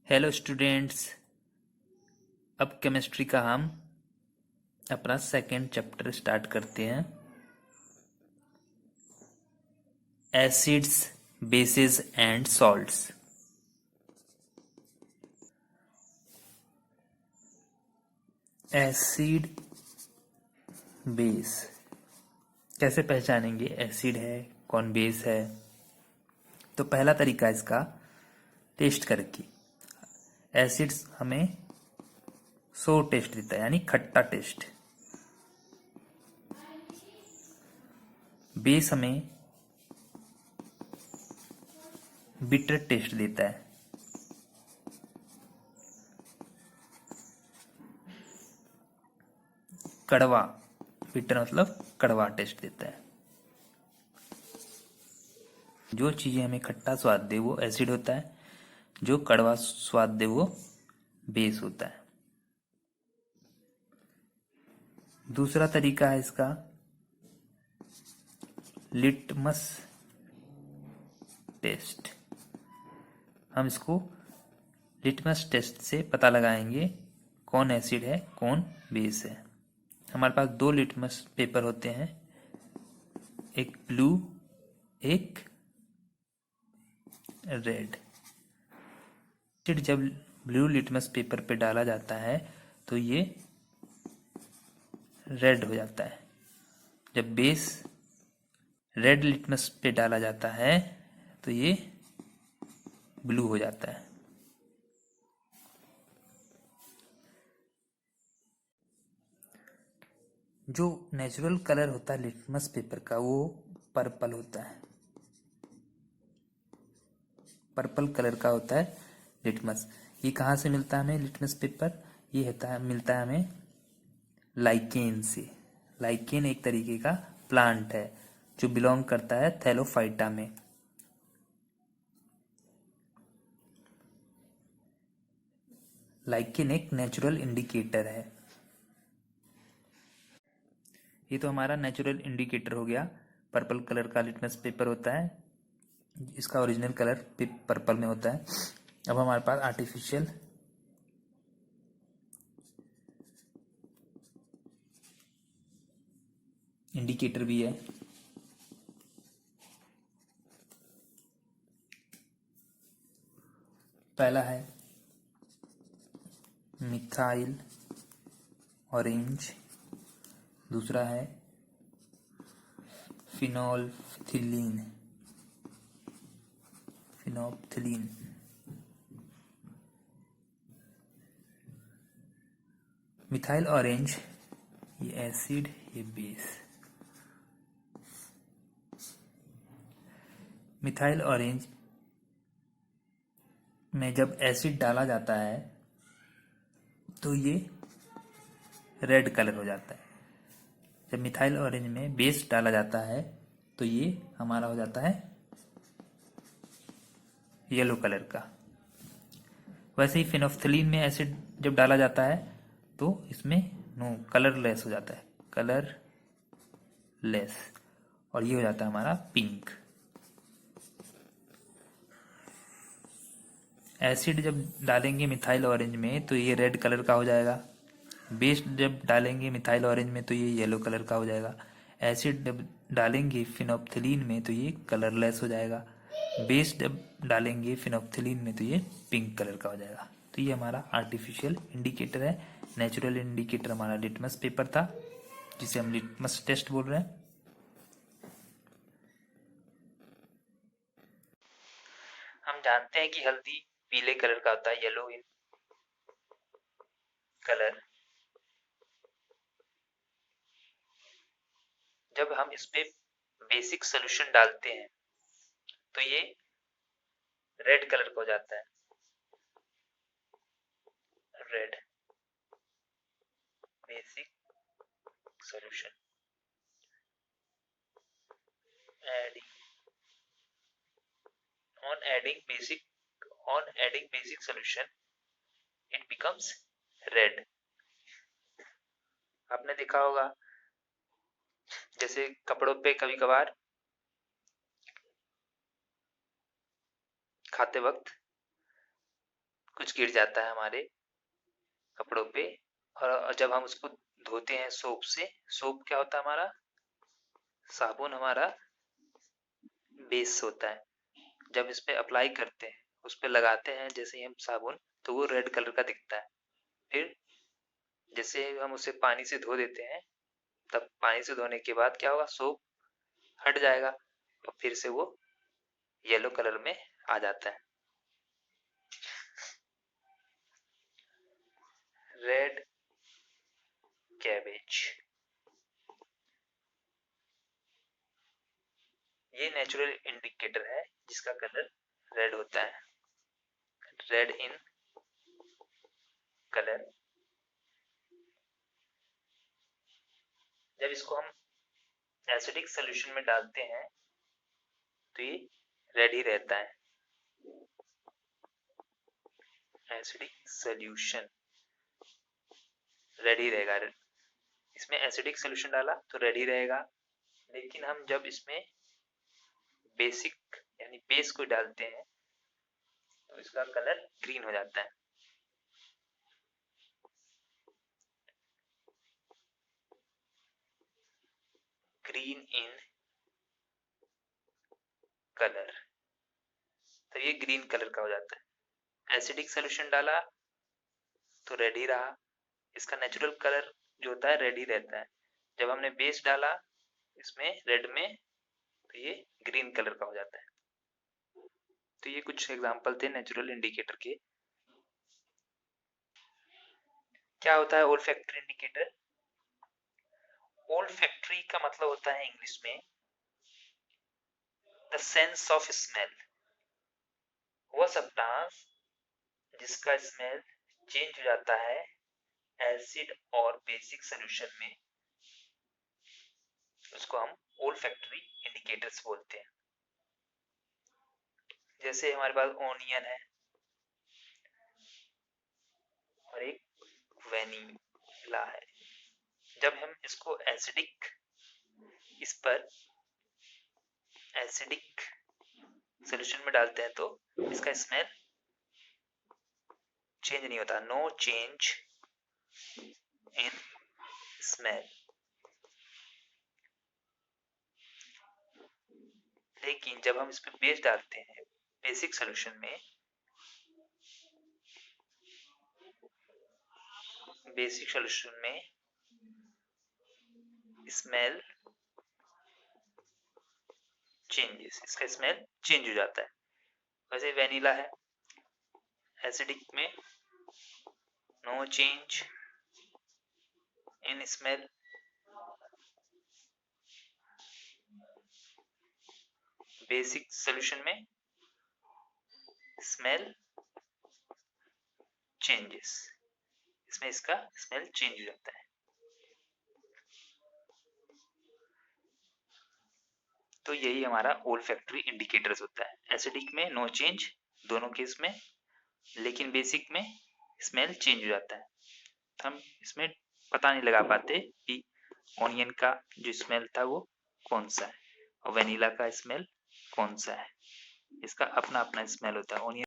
Hello students. अब chemistry का हम अपना सेकेंड चैप्टर स्टार्ट करते हैं। Acids, basis and salts. Acid, base कैसे पहचानेंगे एसिड है कौन बेस है? तो पहला तरीका इसका टेस्ट करके। एसिड्स हमें सो टेस्ट देता है, यानी खट्टा टेस्ट। बेस हमें बिटर टेस्ट देता है। कड़वा, बिटर मतलब कड़वा टेस्ट देता है। जो चीजें हमें खट्टा स्वाद दे वो एसिड होता है, जो कड़वा स्वाद दे वो बेस होता है। दूसरा तरीका है इसका लिटमस टेस्ट। हम इसको लिटमस टेस्ट से पता लगाएंगे कौन एसिड है कौन बेस है। हमारे पास दो लिटमस पेपर होते हैं, एक ब्लू एक रेड। एसिड जब ब्लू लिटमस पेपर पे डाला जाता है तो ये रेड हो जाता है। जब बेस रेड लिटमस पे डाला जाता है तो ये ब्लू हो जाता है। जो नेचुरल कलर होता है लिटमस पेपर का वो पर्पल होता है। पर्पल कलर का होता है लिटमस। ये कहाँ से मिलता है हमें लिटमस पेपर? ये मिलता है हमें लाइकेन से। लाइकेन एक तरीके का प्लांट है जो बिलोंग करता है थैलोफाइटा में। लाइकेन एक नेचुरल इंडिकेटर है। ये तो हमारा नेचुरल इंडिकेटर हो गया। पर्पल कलर का लिटमस पेपर होता है, इसका ओरिजिनल कलर पर्पल में होता है। अब हमारे पास आर्टिफिशियल इंडिकेटर भी है। पहला है मिथाइल ऑरेंज, दूसरा है फिनोल्फिथीलिन। फिनोल्फिथीलिन मिथाइल ऑरेंज, ये एसिड ये बेस। मिथाइल ऑरेंज में जब एसिड डाला जाता है तो ये रेड कलर हो जाता है। जब मिथाइल ऑरेंज में बेस डाला जाता है तो ये हमारा हो जाता है येलो कलर का। वैसे ही फिनोल्फिथीलिन में एसिड जब डाला जाता है तो इसमें नो कलरलेस हो जाता है, कलरलेस, और ये हो जाता है हमारा पिंक। एसिड जब डालेंगे मिथाइल ऑरेंज में तो ये रेड कलर का हो जाएगा। बेस जब डालेंगे मिथाइल ऑरेंज में तो ये येलो कलर का हो जाएगा। एसिड जब डालेंगे फिनोल्फिथीलिन में तो ये कलरलेस हो जाएगा। बेस जब डालेंगे फिनोल्फिथीलिन में तो ये पिंक कलर का हो जाएगा। तो ये हमारा आर्टिफिशियल इंडिकेटर है। नेचुरल इंडिकेटर हमारा लिटमस पेपर था जिसे हम लिटमस टेस्ट बोल रहे हैं। हम जानते हैं कि हल्दी पीले कलर का होता है, येलो इन कलर। जब हम इस पे बेसिक सोल्यूशन डालते हैं तो ये रेड कलर का हो जाता है, red basic solution. Adding on adding basic solution it becomes red। आपने देखा होगा जैसे कपड़ों पे कभी कभार खाते वक्त कुछ कुछ गिर जाता है हमारे कपड़ों पे, और जब हम उसको धोते हैं सोप से, सोप क्या होता है हमारा, साबुन हमारा बेस होता है। जब इस पे अप्लाई करते हैं, उस पे लगाते हैं जैसे ही हम साबुन, तो वो रेड कलर का दिखता है। फिर जैसे हम उसे पानी से धो देते हैं, तब पानी से धोने के बाद क्या होगा, सोप हट जाएगा और फिर से वो येलो कलर में आ जाता है। रेड कैबेज, ये नेचुरल इंडिकेटर है जिसका कलर रेड होता है, रेड इन कलर। जब इसको हम एसिडिक सॉल्यूशन में डालते हैं तो ये रेड ही रहता है। एसिडिक सॉल्यूशन रेड ही रहेगा। इसमें एसिडिक सॉल्यूशन डाला तो रेड ही रहेगा, लेकिन हम जब इसमें बेसिक यानी बेस को डालते हैं तो इसका कलर ग्रीन हो जाता है। ग्रीन इन कलर, तो ये ग्रीन कलर का हो जाता है। एसिडिक सॉल्यूशन डाला तो रेड ही रहा, इसका नेचुरल कलर जो होता है रेड ही रहता है। जब हमने बेस डाला इसमें रेड में, तो ये ग्रीन कलर का हो जाता है। तो ये कुछ एग्जांपल थे नेचुरल इंडिकेटर के। क्या होता है ओल्फैक्टरी इंडिकेटर? ओल्फैक्टरी का मतलब होता है इंग्लिश में द सेंस ऑफ स्मेल। वह सब्सटेंस जिसका स्मेल चेंज हो जाता है एसिड और बेसिक सॉल्यूशन में, उसको हम ओल्फैक्टरी इंडिकेटर्स बोलते हैं। जैसे हमारे पास ओनियन है और एक वेनिला है। जब हम इसको इस पर एसिडिक सॉल्यूशन में डालते हैं तो इसका स्मेल चेंज नहीं होता, नो चेंज इन स्मेल। लेकिन जब हम इस पे बेस डालते हैं बेसिक सॉल्यूशन में, बेसिक सॉल्यूशन में स्मेल चेंजेस, इसका स्मेल चेंज हो जाता है। वैसे वेनिला है, एसिडिक में no change in smell, basic solution में स्मेल चेंजेस, इसमें इसका स्मेल चेंज हो जाता है। तो यही हमारा ओल्फैक्टरी इंडिकेटर्स होता है। एसिडिक में नो चेंज दोनों केस में, लेकिन बेसिक में स्मेल चेंज हो जाता है। हम इसमें पता नहीं लगा पाते कि ऑनियन का जो स्मेल था वो कौन सा है और वेनिला का स्मेल कौन सा है, इसका अपना अपना स्मेल होता है। ऑनियन।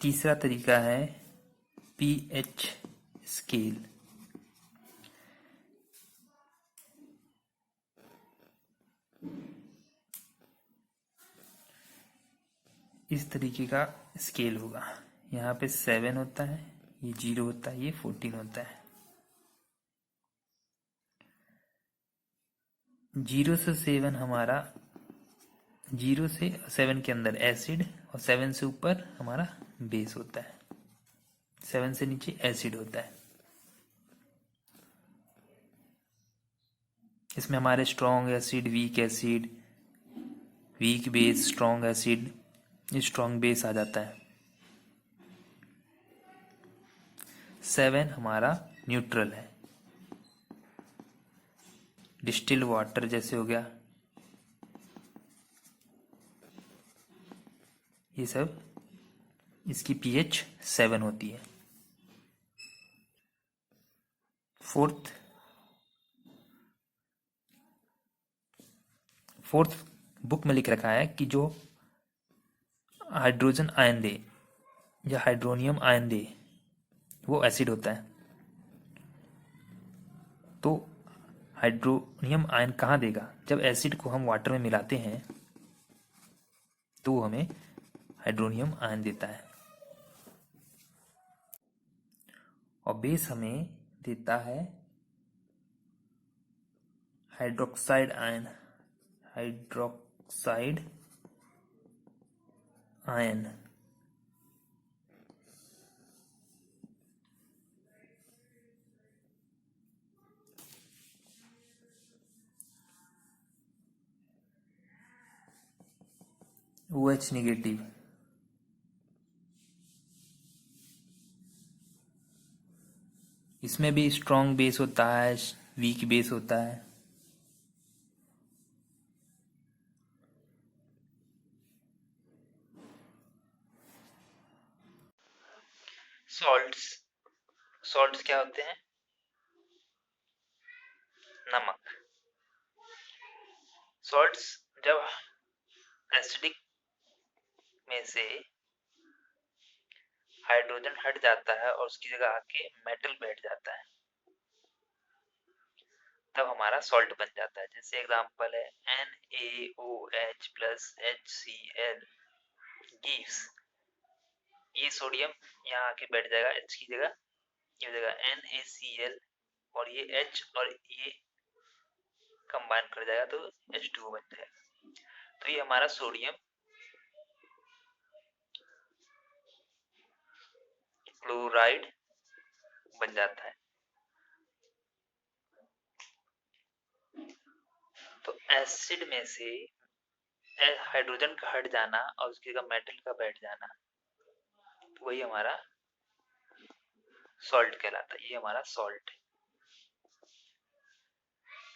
तीसरा तरीका है पीएच स्केल। इस तरीके का स्केल होगा। यहाँ पे 7 होता है, ये 0 होता है, ये 14 होता है। 0 से 7 हमारा, 0 से 7 के अंदर एसिड और 7 से ऊपर हमारा बेस होता है, 7 से नीचे एसिड होता है। इसमें हमारे strong acid, weak base, strong acid, strong base आ जाता है। 7 हमारा न्यूट्रल है, डिस्टिल वाटर जैसे हो गया, ये सब इसकी पीएच 7 होती है। फोर्थ बुक में लिख रखा है कि जो हाइड्रोजन आयन दे या हाइड्रोनियम आयन दे, वो एसिड होता है। तो हाइड्रोनियम आयन कहाँ देगा? जब एसिड को हम वाटर में मिलाते हैं तो वो हमें हाइड्रोनियम आयन देता है। और बेस हमें देता है hydroxide ion, hydroxide ion. OH negative. इसमें भी स्ट्रॉन्ग बेस होता है, वीक बेस होता है। सॉल्ट्स, सॉल्ट्स क्या होते हैं? नमक। सॉल्ट्स जब एसिडिक में से हाइड्रोजन हट जाता है और उसकी जगह आके मेटल बैठ जाता है, तब हमारा सॉल्ट बन जाता है। जैसे एग्जांपल है NaOH प्लस HCl गिव्स। ये सोडियम यहाँ आके बैठ जाएगा H की जगह, ये हो जाएगा NaCl, और ये H और ये कंबाइन कर जाएगा तो H2O बन जाएगा। तो ये हमारा सोडियम क्लोराइड बन जाता है। तो एसिड में से हाइड्रोजन का हट जाना और उसकी जगह मेटल का बैठ जाना, तो वही हमारा सॉल्ट कहलाता है। ये हमारा सॉल्ट है।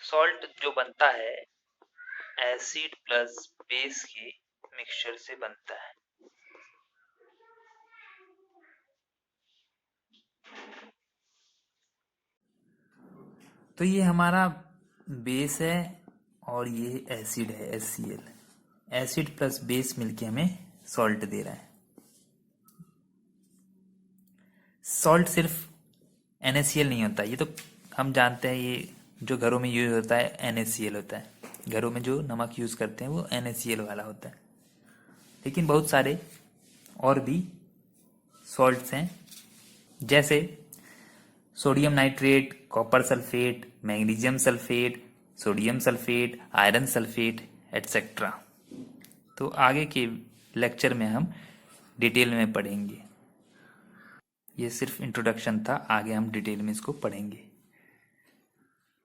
सॉल्ट जो बनता है एसिड प्लस बेस के मिक्सचर से बनता है। तो ये हमारा बेस है और ये एसिड है HCl। एसिड प्लस बेस मिलके हमें सॉल्ट दे रहा है। सॉल्ट सिर्फ NaCl नहीं होता, ये तो हम जानते हैं। ये जो घरों में यूज होता है NaCl होता है। घरों में जो नमक यूज करते हैं वो NaCl वाला होता है। लेकिन बहुत सारे और भी सॉल्ट्स हैं, जैसे sodium nitrate, copper sulphate, magnesium sulphate, sodium sulphate, iron sulphate etcetera. तो आगे के लेक्चर में हम डिटेल में पढ़ेंगे। ये सिर्फ इंट्रोडक्शन था, आगे हम डिटेल में इसको पढ़ेंगे।